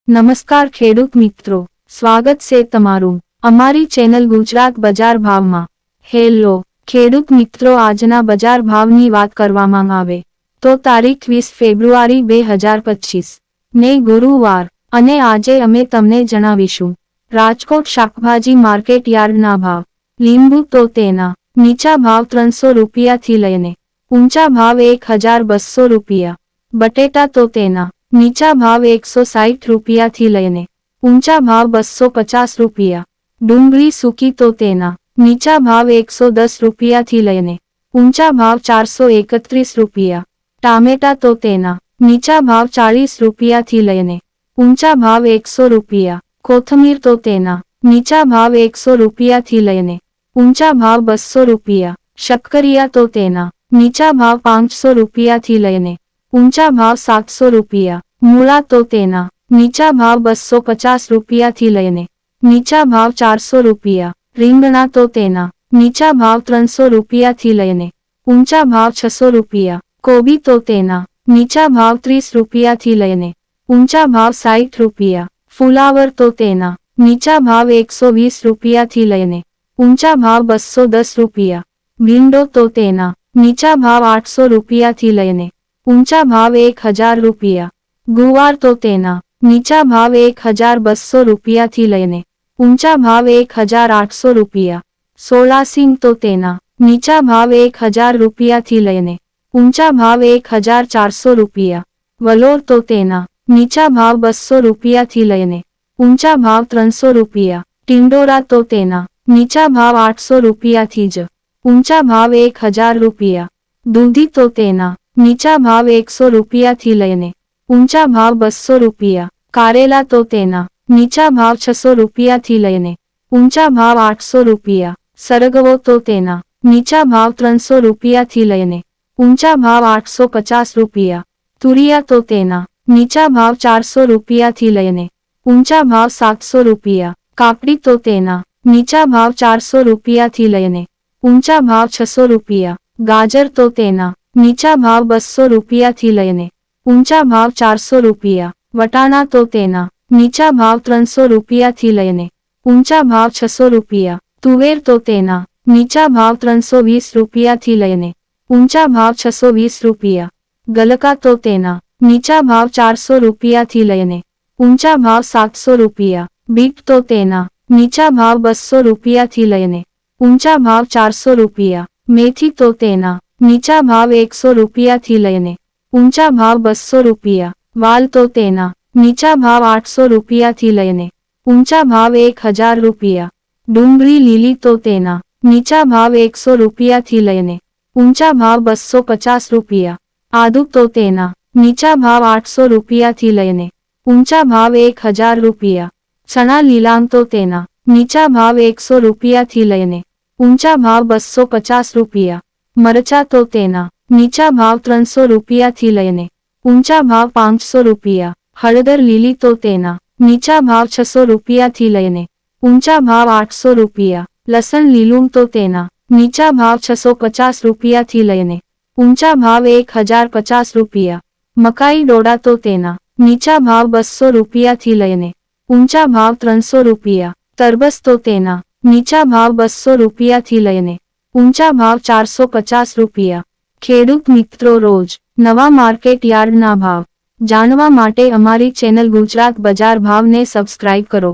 નમસ્કાર ખેડૂત મિત્રો, સ્વાગત છે તમારું અમારી ચેનલ ગુજરાત બજાર ભાવમાં। હેલો ખેડૂત મિત્રો, આજના બજાર ભાવની વાત કરવામાં આવે તો તારીખ 20 ફેબ્રુઆરી 2025 ને ગુરુવાર, અને આજે અમે તમને જણાવીશું રાજકોટ શાકભાજી માર્કેટ યાર્ડના ભાવ। લીંબુ તો તેના નીચા ભાવ 300 રૂપિયાથી લઈને ઊંચા ભાવ 1200 રૂપિયા। બટેટા તો તેના નીચા ભાવ 160 રૂપિયાથી લઈને ઊંચા ભાવ 250 રૂપિયા। ડુંગળી સૂકી તો તેના નીચા ભાવ 110 રૂપિયાથી લઈને ઊંચા ભાવ 431 રૂપિયા। ટામેટા તો તેના નીચા ભાવ 40 રૂપિયાથી લઈને ઊંચા ભાવ 100 રૂપિયા। કોથમીર તો તેના નીચા ભાવ 100 રૂપિયાથી લઈને ઊંચા ભાવ 200 રૂપિયા। શક્કરિયા તો તેના નીચા ભાવ 500 રૂપિયાથી લઈને ઊંચા ભાવ 700 રૂપિયા। મૂળા તો તેના નીચા ભાવ 250 રૂપિયાથી લઈને નીચા ભાવ 400 રૂપિયા। રીંગણા તો તેના નીચા ભાવ 300 રૂપિયાથી લઈને ઊંચા ભાવ 600 રૂપિયા। કોબી તો તેના નીચા ભાવ 30 રૂપિયાથી લઈને ઊંચા ભાવ 60 રૂપિયા। ફુલાવર તો તેના નીચા ભાવ 120 રૂપિયાથી લઈને ઊંચા ભાવ 210 રૂપિયા। ભીંડો તો તેના નીચા ભાવ 800 રૂપિયાથી લઈને ઊંચા ભાવ 1000 રૂપિયા। ગુવાર તો તેના નીચા ભાવ 1200 રૂપિયાથી લઈને ઊંચા ભાવ 1800 રૂપિયા। સોલાસિંગ તો તેના નીચા ભાવ 1000 રૂપિયાથી લઈને ઊંચા ભાવ 1400 રૂપિયા। વલોર તો તેના નીચા ભાવ 200 રૂપિયાથી લઈને ઊંચા ભાવ 300 રૂપિયા। ટિંડોરા તો તેના નીચા ભાવ 800 રૂપિયાથી જ ઊંચા ભાવ 1000 રૂપિયા। દૂધી તો તેના નીચા ભાવ 100 રૂપિયાથી લઈને ઊંચા ભાવ 200 રૂપિયા। કારેલા તો તેના નીચા ભાવ 600 રૂપિયાથી લઈને ઊંચા ભાવ 800 રૂપિયા। સરગવો તો તેના નીચા ભાવ 300 રૂપિયાથી લઈને ઊંચા ભાવ 850 રૂપિયા। તુરિયા તો તેના નીચા ભાવ 400 રૂપિયાથી લઈને ઊંચા ભાવ 700 રૂપિયા। કાકડી તો તેના નીચા ભાવ 400 રૂપિયાથી લઈને ઊંચા ભાવ 600 રૂપિયા। ગાજર તો તેના નીચા ભાવ 200 રૂપિયાથી લઈને ઊંચા ભાવ 400 રૂપિયા। વટાણા તો તેના નીચા ભાવ 300 રૂપિયાથી લઈને ઊંચા ભાવ 600 રૂપિયા। તુવેર તો તેના નીચા ભાવ 320 રૂપિયાથી લઈને ઊંચા ભાવ 620 રૂપિયા। ગલકા તો તેના નીચા ભાવ 400 રૂપિયાથી લઈને ઊંચા ભાવ 700 રૂપિયા। બીટ તો તેના નીચા ભાવ 200 રૂપિયાથી લઈને ઊંચા ભાવ 400 રૂપિયા। મેથી તો તેના નીચા ભાવ 100 રૂપિયાથી લઈને ઊંચા ભાવ 200 રૂપિયા। વાલ તો તેના નીચા ભાવ 800 રૂપિયાથી લઈને ઊંચા ભાવ 1000 રૂપિયા। ડુંગળી લીલી તો તેના નીચા ભાવ 100 રૂપિયાથી લઈને ઊંચા ભાવ 250 રૂપિયા। આદુ તો તેના નીચા ભાવ 800 રૂપિયાથી લઈને ઊંચા ભાવ 1000 રૂપિયા। ચણા લીલાંગ તો તેના નીચા ભાવ 100 રૂપિયાથી લઈને ઊંચા ભાવ 250 રૂપિયા। મરચા તો તેના નીચા ભાવ 300 રૂપિયાથી લઈને ઊંચા ભાવ 500 રૂપિયા। હળદર લીલી તો તેના નીચા ભાવ 600 રૂપિયાથી લઈને ઊંચા ભાવ 800 રૂપિયા। લસણ લીલું તો તેના નીચા ભાવ 650 રૂપિયાથી લઈને ઊંચા ભાવ 1050 રૂપિયા। મકાઈ ડોડા તો તેના નીચા ભાવ 200 રૂપિયાથી લઈને ઊંચા ભાવ 300 રૂપિયા। તરબૂચ તો તેના નીચા ભાવ 200 રૂપિયાથી લઈને ઊંચા ભાવ 450 રૂપિયા। ખેડૂત મિત્રો, રોજ નવા માર્કેટ યાર્ડના ભાવ જાણવા માટે અમારી ચેનલ ગુજરાત બજાર ભાવને સબસ્ક્રાઇબ કરો।